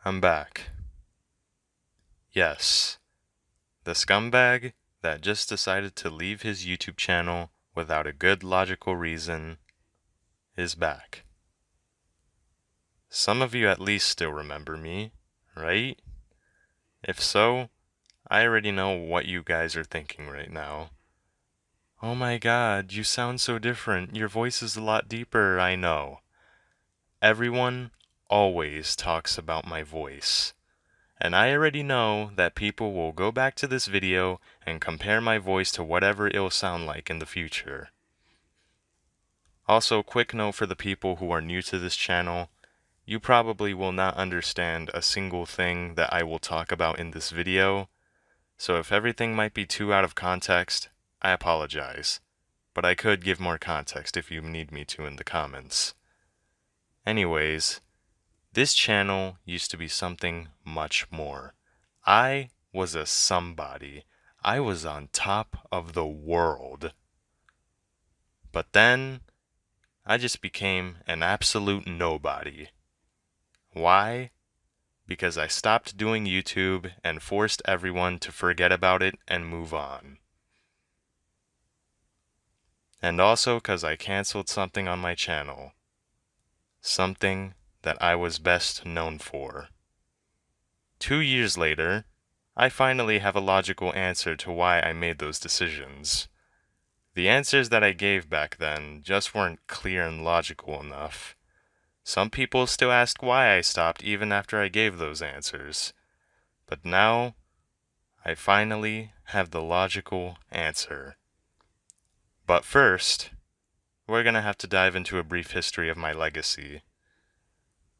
I'm back. Yes, the scumbag that just decided to leave his YouTube channel without a good logical reason is back. Some of you at least still remember me, right? If so, I already know what you guys are thinking right now. Oh my god, you sound so different. Your voice is a lot deeper, I know. Everyone always talks about my voice. And I already know that people will go back to this video and compare my voice to whatever it'll sound like in the future. Also, quick note for the people who are new to this channel, you probably will not understand a single thing that I will talk about in this video, so if everything might be too out of context, I apologize, but I could give more context if you need me to in the comments. Anyways, this channel used to be something much more. I was a somebody. I was on top of the world. But then, I just became an absolute nobody. Why? Because I stopped doing YouTube and forced everyone to forget about it and move on. And also because I canceled something on my channel. Something that I was best known for. 2 years later, I finally have a logical answer to why I made those decisions. The answers that I gave back then just weren't clear and logical enough. Some people still ask why I stopped even after I gave those answers. But now, I finally have the logical answer. But first, we're gonna have to dive into a brief history of my legacy.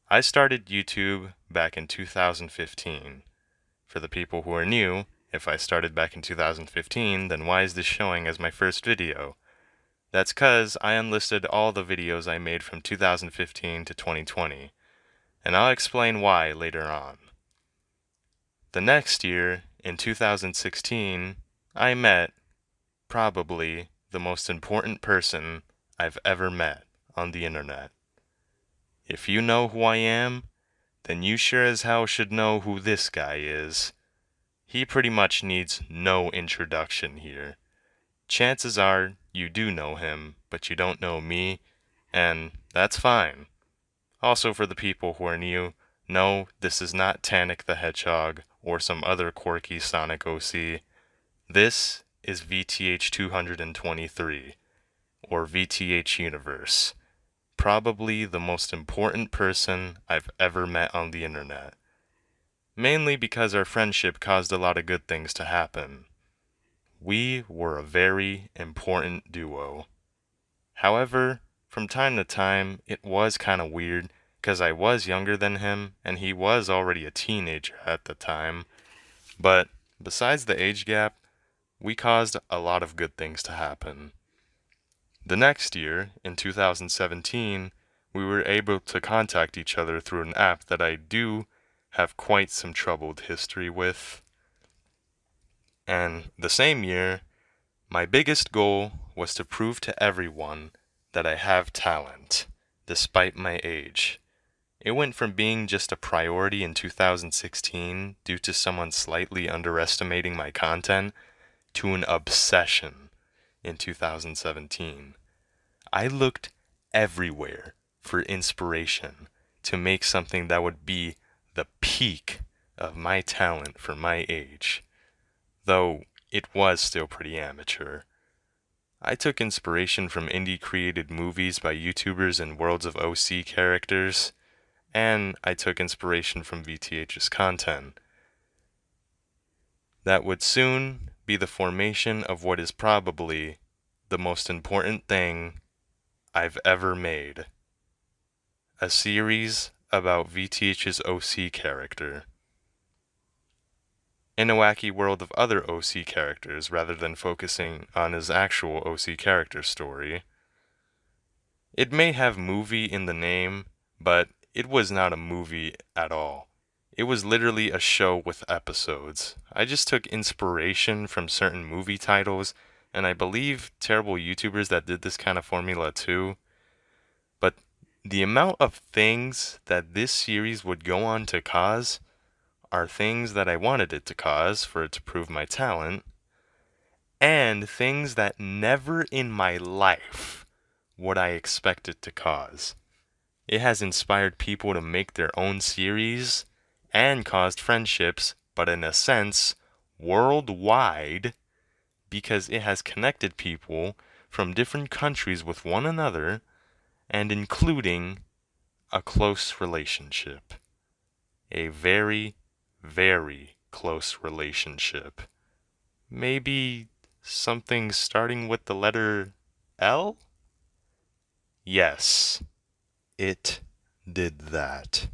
I started YouTube back in 2015. For the people who are new, if I started back in 2015, then why is this showing as my first video? That's 'cause I unlisted all the videos I made from 2015 to 2020, and I'll explain why later on. The next year, in 2016, I met, probably, the most important person I've ever met on the internet. If you know who I am, then you sure as hell should know who this guy is. He pretty much needs no introduction here. Chances are you do know him, but you don't know me, and that's fine. Also for the people who are new, no, this is not Tannic the Hedgehog or some other quirky Sonic OC. This is VTH 223, or VTH Universe. Probably the most important person I've ever met on the internet. Mainly because our friendship caused a lot of good things to happen. We were a very important duo. However, from time to time, it was kind of weird because I was younger than him and he was already a teenager at the time. But besides the age gap, we caused a lot of good things to happen. The next year, in 2017, we were able to contact each other through an app that I do have quite some troubled history with. And the same year, my biggest goal was to prove to everyone that I have talent, despite my age. It went from being just a priority in 2016 due to someone slightly underestimating my content to an obsession in 2017. I looked everywhere for inspiration to make something that would be the peak of my talent for my age, though it was still pretty amateur. I took inspiration from indie-created movies by YouTubers and Worlds of OC characters, and I took inspiration from VTH's content. That would soon be the formation of what is probably the most important thing I've ever made. A series about VTH's OC character. In a wacky world of other OC characters rather than focusing on his actual OC character story. It may have movie in the name, but it was not a movie at all. It was literally a show with episodes. I just took inspiration from certain movie titles, and I believe terrible YouTubers that did this kind of formula too. But The amount of things that this series would go on to cause are things that I wanted it to cause for it to prove my talent, and things that never in my life would I expect it to cause. It has inspired people to make their own series and caused friendships, but in a sense, worldwide, because it has connected people from different countries with one another and including a close relationship. A very, very close relationship. Maybe something starting with the letter L? Yes, it did that.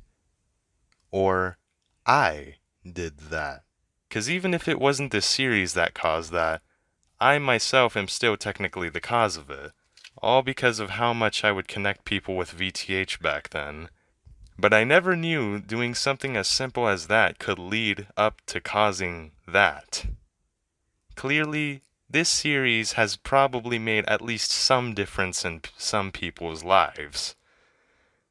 Or I did that. 'Cause even if it wasn't the series that caused that, I myself am still technically the cause of it. All because of how much I would connect people with VTH back then. But I never knew doing something as simple as that could lead up to causing that. Clearly, this series has probably made at least some difference in some people's lives.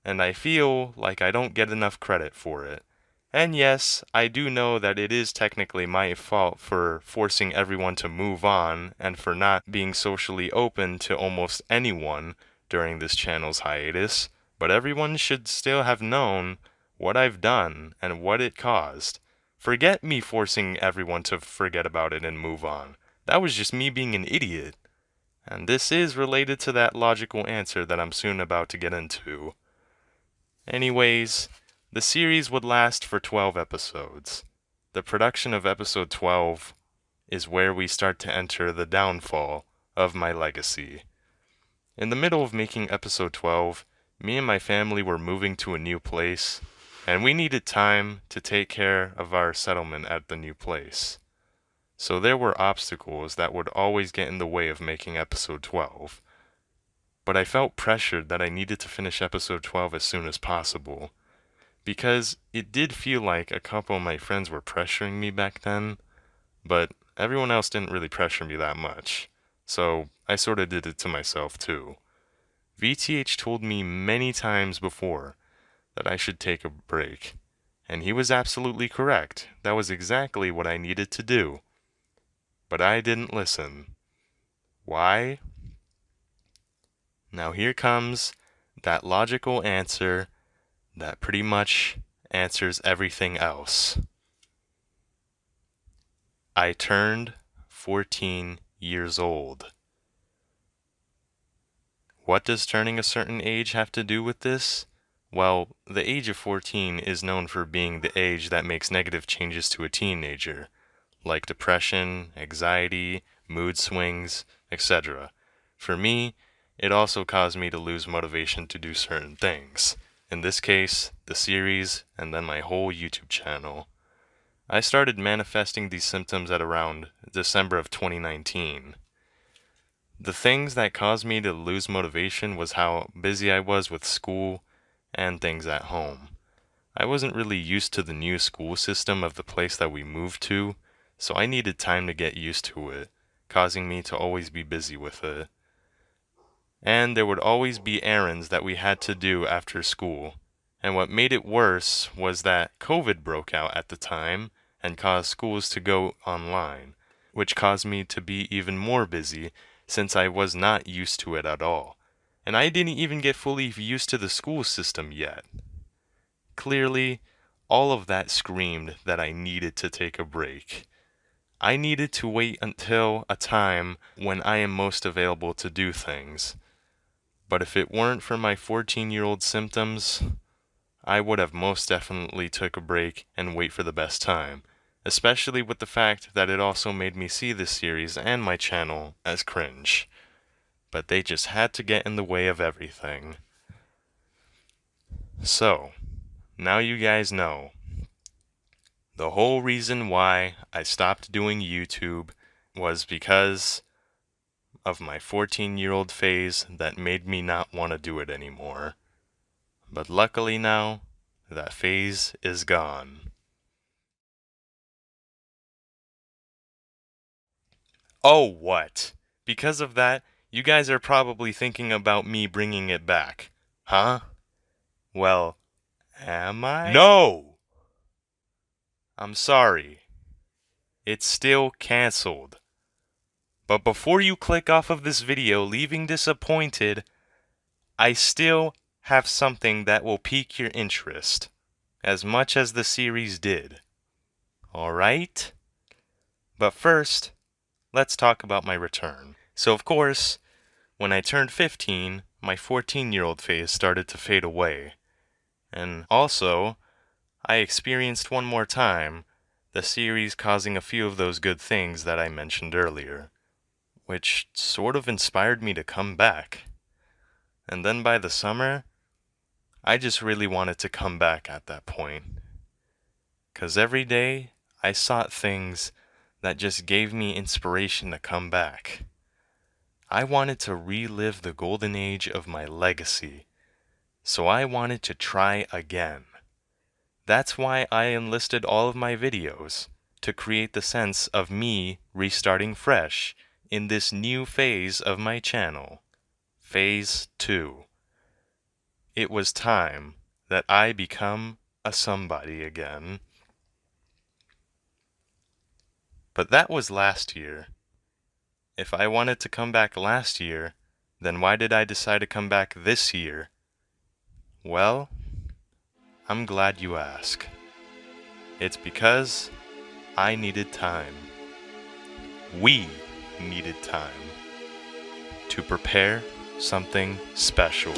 And I feel like I don't get enough credit for it. And yes, I do know that it is technically my fault for forcing everyone to move on and for not being socially open to almost anyone during this channel's hiatus, but everyone should still have known what I've done and what it caused. Forget me forcing everyone to forget about it and move on. That was just me being an idiot. And this is related to that logical answer that I'm soon about to get into. Anyways, the series would last for 12 episodes. The production of episode 12 is where we start to enter the downfall of my legacy. In the middle of making episode 12, me and my family were moving to a new place, and we needed time to take care of our settlement at the new place. So there were obstacles that would always get in the way of making episode 12. But I felt pressured that I needed to finish episode 12 as soon as possible. Because it did feel like a couple of my friends were pressuring me back then, but everyone else didn't really pressure me that much. So I sort of did it to myself too. VTH told me many times before that I should take a break. And he was absolutely correct. That was exactly what I needed to do. But I didn't listen. Why? Now here comes that logical answer that pretty much answers everything else. I turned 14 years old. What does turning a certain age have to do with this? Well, the age of 14 is known for being the age that makes negative changes to a teenager, like depression, anxiety, mood swings, etc. For me, it also caused me to lose motivation to do certain things. In this case, the series, and then my whole YouTube channel. I started manifesting these symptoms at around December of 2019. The things that caused me to lose motivation was how busy I was with school and things at home. I wasn't really used to the new school system of the place that we moved to, so I needed time to get used to it, causing me to always be busy with it. And there would always be errands that we had to do after school. And what made it worse was that COVID broke out at the time and caused schools to go online, which caused me to be even more busy since I was not used to it at all. And I didn't even get fully used to the school system yet. Clearly, all of that screamed that I needed to take a break. I needed to wait until a time when I am most available to do things. But if it weren't for my 14-year-old symptoms, I would have most definitely took a break and wait for the best time, especially with the fact that it also made me see this series and my channel as cringe. But they just had to get in the way of everything. So, now you guys know. The whole reason why I stopped doing YouTube was because of my 14-year-old phase that made me not want to do it anymore. But luckily now, that phase is gone. Oh, what? Because of that, you guys are probably thinking about me bringing it back. Huh? Well, am I? No! I'm sorry. It's still canceled. But before you click off of this video leaving disappointed, I still have something that will pique your interest, as much as the series did. Alright? But first, let's talk about my return. So of course, when I turned 15, my 14-year-old phase started to fade away. And also, I experienced one more time the series causing a few of those good things that I mentioned earlier, which sort of inspired me to come back. And then by the summer, I just really wanted to come back at that point. 'Cause every day, I sought things that just gave me inspiration to come back. I wanted to relive the golden age of my legacy, so I wanted to try again. That's why I enlisted all of my videos, to create the sense of me restarting fresh in this new phase of my channel, Phase 2. It was time that I become a somebody again. But that was last year. If I wanted to come back last year, then why did I decide to come back this year? Well, I'm glad you ask. It's because I needed time. We needed time to prepare something special.